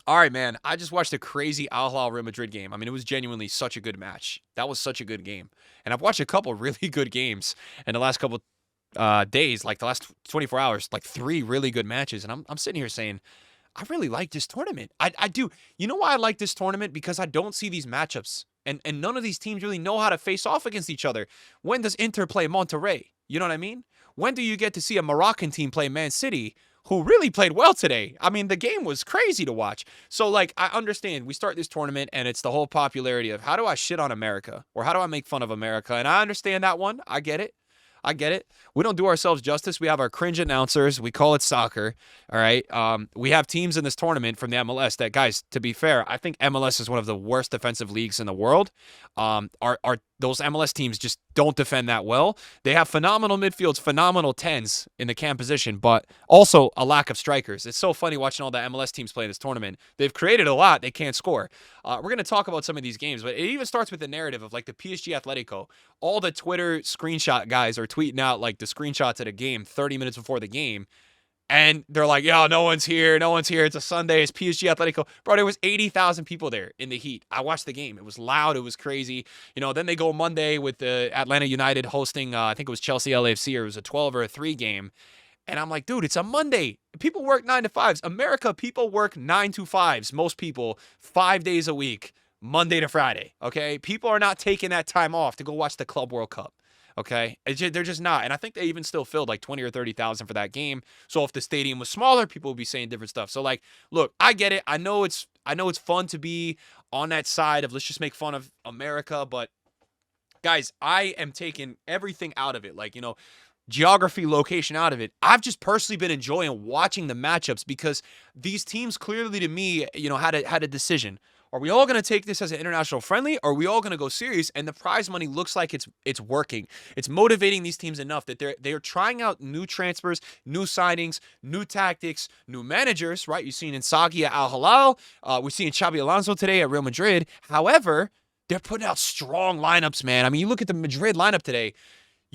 All right, man. I just watched a crazy Al-Hilal Real Madrid game. I mean, it was genuinely such a good match. That was such a good game. And I've watched a couple really good games in the last couple days, like the last 24 hours, like three really good matches. And I'm sitting here saying, I really like this tournament. I do. You know why I like this tournament? Because I don't see these matchups. And none of these teams really know how to face off against each other. When does Inter play Monterrey? You know what I mean? When do you get to see a Moroccan team play Man City, who really played well today? I mean, the game was crazy to watch. So, like, I understand we start this tournament and it's the whole popularity of how do I shit on America or how do I make fun of America? And I understand that one. I get it. I get it. We don't do ourselves justice. We have our cringe announcers. We call it soccer. All right. We have teams in this tournament from the MLS that, guys, to be fair, I think MLS is one of the worst defensive leagues in the world. Are those MLS teams just don't defend that well. They have phenomenal midfields, phenomenal tens in the cam position, but also a lack of strikers. It's so funny watching all the MLS teams play in this tournament. They've created a lot. They can't score. We're going to talk about some of these games, but it even starts with the narrative of like the PSG Atletico. All the Twitter screenshot guys are tweeting out like the screenshots of the game 30 minutes before the game. And they're like, yo, no one's here. No one's here. It's a Sunday. It's PSG Atletico. Bro, there was 80,000 people there in the heat. I watched the game. It was loud. It was crazy. You know, then they go Monday with the Atlanta United hosting, I think it was Chelsea LAFC, or it was a 12 or a 3 game. And I'm like, dude, it's a Monday. People work 9 to 5s. America, people work 9 to 5s. Most people, 5 days a week, Monday to Friday. Okay? People are not taking that time off to go watch the Club World Cup. Okay, they're just not, and I think they even still filled like 20 or 30,000 for that game. So if the stadium was smaller, people would be saying different stuff. So like, look, I get it. I know it's fun to be on that side of let's just make fun of America, but guys, I am taking everything out of it. Like, you know, geography, location out of it. I've just personally been enjoying watching the matchups because these teams clearly to me, you know, had a decision. Are we all going to take this as an international friendly, or are we all going to go serious? And the prize money looks like it's working. It's motivating these teams enough that they're trying out new transfers, new signings, new tactics, new managers, right? You've seen Inzaghi at Al-Hilal. We're seeing Xabi Alonso today at Real Madrid. However, they're putting out strong lineups, man. I mean, you look at the Madrid lineup today.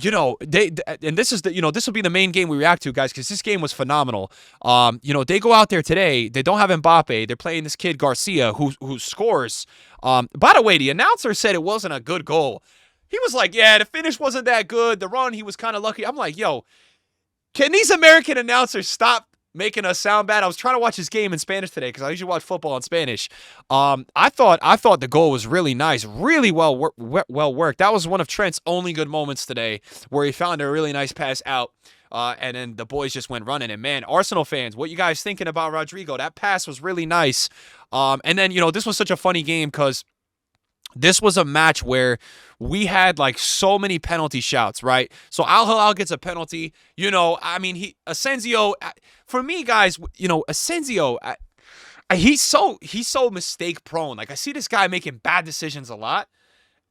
You know, and this is this will be the main game we react to, guys, because this game was phenomenal. You know, they go out there today. They don't have Mbappe. They're playing this kid Garcia who scores. By the way, the announcer said it wasn't a good goal. He was like, yeah, the finish wasn't that good. The run, he was kind of lucky. I'm like, yo, can these American announcers stop making us sound bad? I was trying to watch this game in Spanish today because I usually watch football in Spanish. I thought the goal was really nice, really well worked. That was one of Trent's only good moments today, where he found a really nice pass out. And then the boys just went running. And man, Arsenal fans, what you guys thinking about Rodrigo? That pass was really nice. And then, you know, this was such a funny game because this was a match where we had like so many penalty shouts, right? So Al-Hilal gets a penalty. You know, I mean, Asensio, for me, guys, you know, Asensio, he's so mistake prone. Like, I see this guy making bad decisions a lot.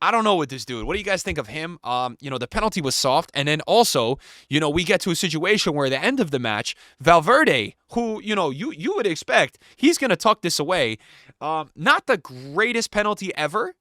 I don't know with this dude. What do you guys think of him? You know, the penalty was soft. And then also, you know, we get to a situation where at the end of the match, Valverde, who, you know, you would expect, he's going to tuck this away. Not the greatest penalty ever,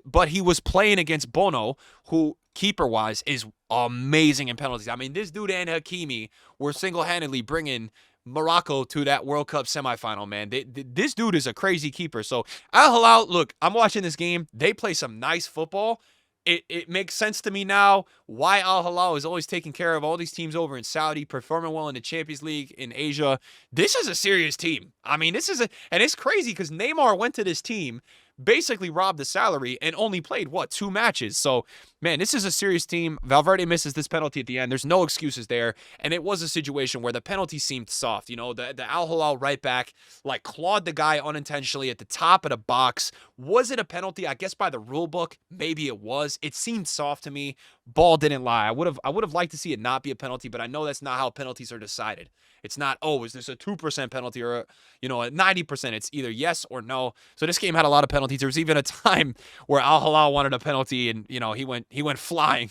but he was playing against Bono, who keeper-wise is amazing in penalties. I mean, this dude and Hakimi were single-handedly bringing Morocco to that World Cup semifinal, man. This dude is a crazy keeper. So Al-Hilal, look, I'm watching this game. They play some nice football. It makes sense to me now why Al-Hilal is always taking care of all these teams over in Saudi, performing well in the Champions League in Asia. This is a serious team. I mean, and it's crazy because Neymar went to this team, basically robbed the salary, and only played, 2 matches. So, man, this is a serious team. Valverde misses this penalty at the end. There's no excuses there. And it was a situation where the penalty seemed soft. You know, the Al-Hilal right back, like, clawed the guy unintentionally at the top of the box. Was it a penalty? I guess by the rule book, maybe it was. It seemed soft to me. Ball didn't lie. I would have liked to see it not be a penalty, but I know that's not how penalties are decided. It's not, is this a 2% penalty or a 90%? It's either yes or no. So this game had a lot of penalties. There was even a time where Al-Hilal wanted a penalty, and you know he went flying.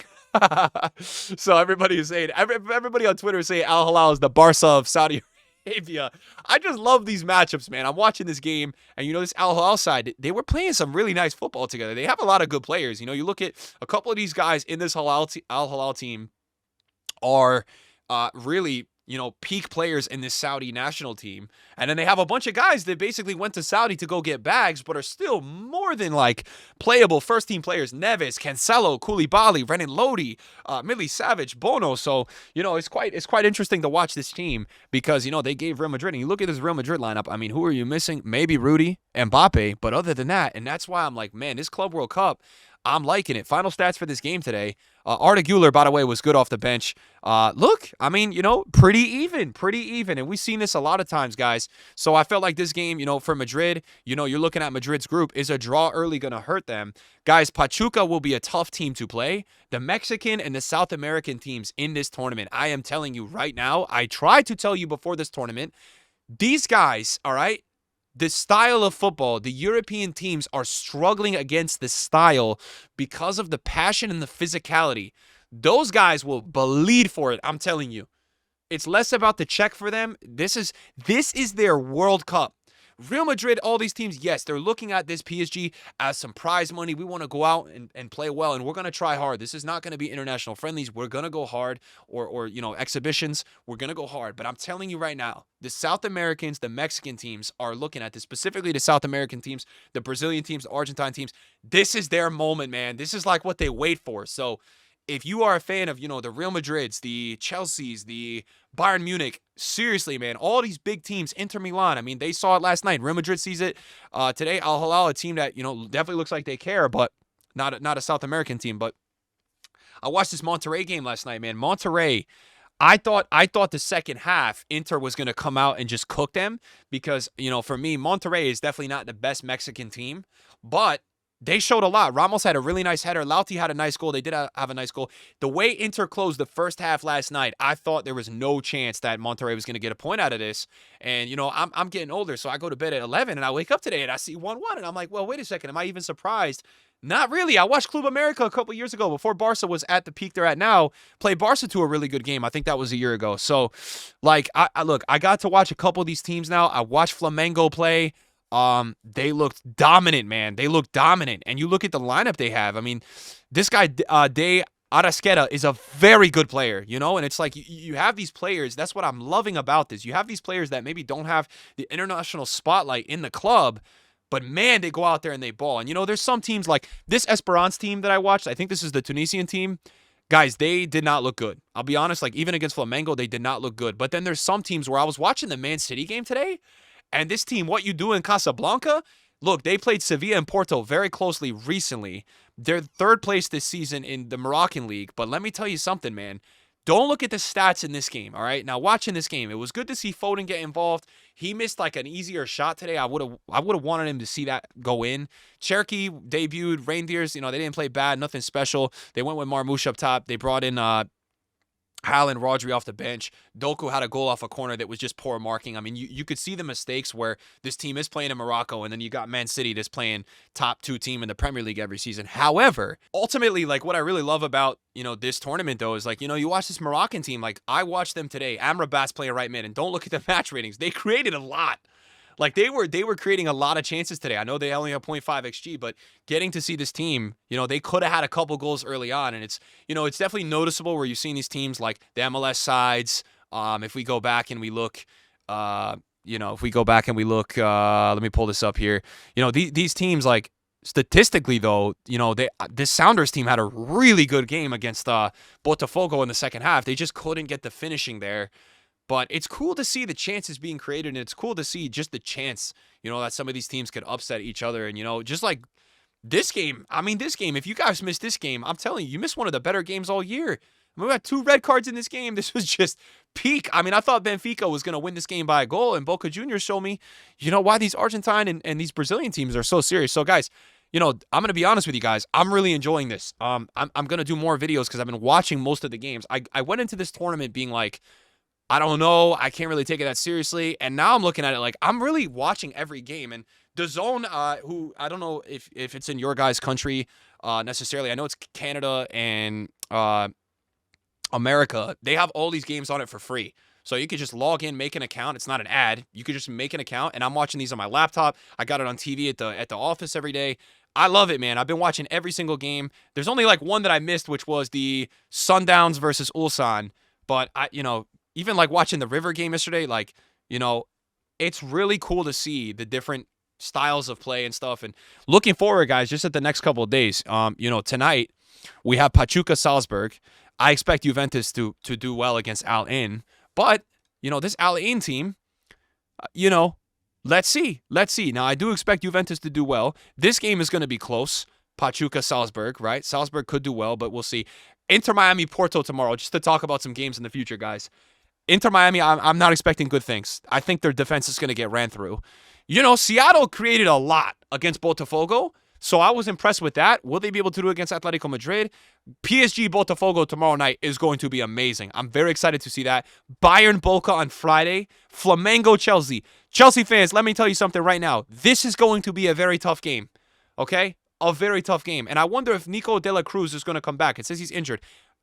So everybody is saying, everybody on Twitter is saying Al-Hilal is the Barca of Saudi Arabia. I just love these matchups, man. I'm watching this game, and you know this Al-Hilal side, they were playing some really nice football together. They have a lot of good players. You know, you look at a couple of these guys in this Al-Hilal team are really peak players in this Saudi national team. And then they have a bunch of guys that basically went to Saudi to go get bags, but are still more than like playable first team players. Neves, Cancelo, Koulibaly, Renan Lodi, Millie Savage, Bono. So, it's quite interesting to watch this team because, they gave Real Madrid. And you look at this Real Madrid lineup. I mean, who are you missing? Maybe Rudy, Mbappe. But other than that, and that's why I'm like, man, this Club World Cup, I'm liking it. Final stats for this game today. Arda Güler, by the way, was good off the bench. Look, I mean, pretty even. And we've seen this a lot of times, guys. So I felt like this game, for Madrid, you're looking at Madrid's group. Is a draw early going to hurt them? Guys, Pachuca will be a tough team to play. The Mexican and the South American teams in this tournament, I am telling you right now, I tried to tell you before this tournament, these guys, all right, the style of football, the European teams are struggling against this style because of the passion and the physicality. Those guys will bleed for it, I'm telling you. It's less about the check for them. This is their World Cup. Real Madrid, all these teams, yes, they're looking at this PSG as some prize money. We want to go out and play well, and we're going to try hard. This is not going to be international friendlies. We're going to go hard, or exhibitions. We're going to go hard. But I'm telling you right now, the South Americans, the Mexican teams are looking at this, specifically the South American teams, the Brazilian teams, the Argentine teams. This is their moment, man. This is like what they wait for. So if you are a fan of, the Real Madrids, the Chelseas, the Bayern Munich, seriously, man, all these big teams, Inter Milan, I mean, they saw it last night. Real Madrid sees it today. Al-Hilal, a team that, definitely looks like they care, but not a South American team. But I watched this Monterrey game last night, man. Monterrey, I thought the second half, Inter was going to come out and just cook them because, for me, Monterrey is definitely not the best Mexican team, but they showed a lot. Ramos had a really nice header. Lauti had a nice goal. They did have a nice goal. The way Inter closed the first half last night, I thought there was no chance that Monterrey was going to get a point out of this. And, I'm getting older, so I go to bed at 11, and I wake up today, and I see 1-1, and I'm like, well, wait a second. Am I even surprised? Not really. I watched Club America a couple years ago before Barca was at the peak they're at now. Played Barca to a really good game. I think that was a year ago. So, I got to watch a couple of these teams now. I watched Flamengo play. They looked dominant, man. They looked dominant. And you look at the lineup they have. I mean, this guy, De Arrasqueta, is a very good player, and it's like you have these players. That's what I'm loving about this. You have these players that maybe don't have the international spotlight in the club, but man, they go out there and they ball. And, there's some teams like this Esperance team that I watched. I think this is the Tunisian team. Guys, they did not look good. I'll be honest, like even against Flamengo, they did not look good. But then there's some teams where I was watching the Man City game today, and this team, what you do in Casablanca, look, they played Sevilla and Porto very closely recently. They're third place this season in the Moroccan league. But let me tell you something, man. Don't look at the stats in this game, all right? Now, watching this game, it was good to see Foden get involved. He missed like an easier shot today. I would have wanted him to see that go in. Cherky debuted. Reindeers, they didn't play bad, nothing special. They went with Marmoush up top. They brought in Haaland, Rodri off the bench. Doku had a goal off a corner that was just poor marking. I mean, you could see the mistakes where this team is playing in Morocco, and then you got Man City that's playing top 2 team in the Premier League every season. However, ultimately, like what I really love about, this tournament, though, is like, you watch this Moroccan team. Like, I watched them today. Amrabat's playing right mid, and don't look at the match ratings. They created a lot. Like they were creating a lot of chances today. I know they only have 0.5 XG, but getting to see this team, they could have had a couple goals early on, and it's it's definitely noticeable where you've seen these teams like the MLS sides. If we go back and we look, let me pull this up here. These teams, like statistically though, this Sounders team had a really good game against Botafogo in the second half. They just couldn't get the finishing there. But it's cool to see the chances being created, and it's cool to see just the chance, that some of these teams could upset each other. And, just like this game, if you guys missed this game, I'm telling you, you missed one of the better games all year. We got 2 red cards in this game. This was just peak. I mean, I thought Benfica was going to win this game by a goal, and Boca Juniors show me, why these Argentine and these Brazilian teams are so serious. So, guys, I'm going to be honest with you guys. I'm really enjoying this. I'm going to do more videos because I've been watching most of the games. I went into this tournament being like, I don't know. I can't really take it that seriously. And now I'm looking at it like I'm really watching every game. And DAZN, who I don't know if it's in your guys' country necessarily. I know it's Canada and America. They have all these games on it for free. So you could just log in, make an account. It's not an ad. You could just make an account. And I'm watching these on my laptop. I got it on TV at the office every day. I love it, man. I've been watching every single game. There's only like one that I missed, which was the Sundowns versus Ulsan. But even like watching the River game yesterday, like, you know, it's really cool to see the different styles of play and stuff. And looking forward, guys, just at the next couple of days. Tonight we have Pachuca Salzburg. I expect Juventus to do well against Al-In, but this Al-In team, you know, let's see. Let's see. Now I do expect Juventus to do well. This game is going to be close. Pachuca Salzburg, right? Salzburg could do well, but we'll see. Inter Miami Porto tomorrow, just to talk about some games in the future, guys. Inter Miami, I'm not expecting good things. I think their defense is going to get ran through. Seattle created a lot against Botafogo, so I was impressed with that. Will they be able to do it against Atletico Madrid? PSG Botafogo tomorrow night is going to be amazing. I'm very excited to see that. Bayern Boca on Friday. Flamengo Chelsea. Chelsea fans, let me tell you something right now. This is going to be a very tough game, okay? A very tough game. And I wonder if Nico de la Cruz is going to come back. It says he's injured.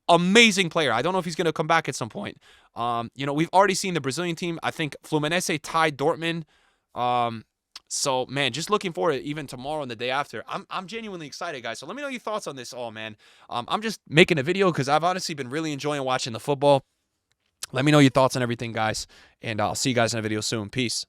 Amazing player. I don't know if he's going to come back at some point. We've already seen the Brazilian team. I think Fluminense tied Dortmund. So, man, just looking forward even tomorrow and the day after. I'm genuinely excited, guys. So let me know your thoughts on this all, man. I'm just making a video because I've honestly been really enjoying watching the football. Let me know your thoughts on everything, guys. And I'll see you guys in a video soon. Peace.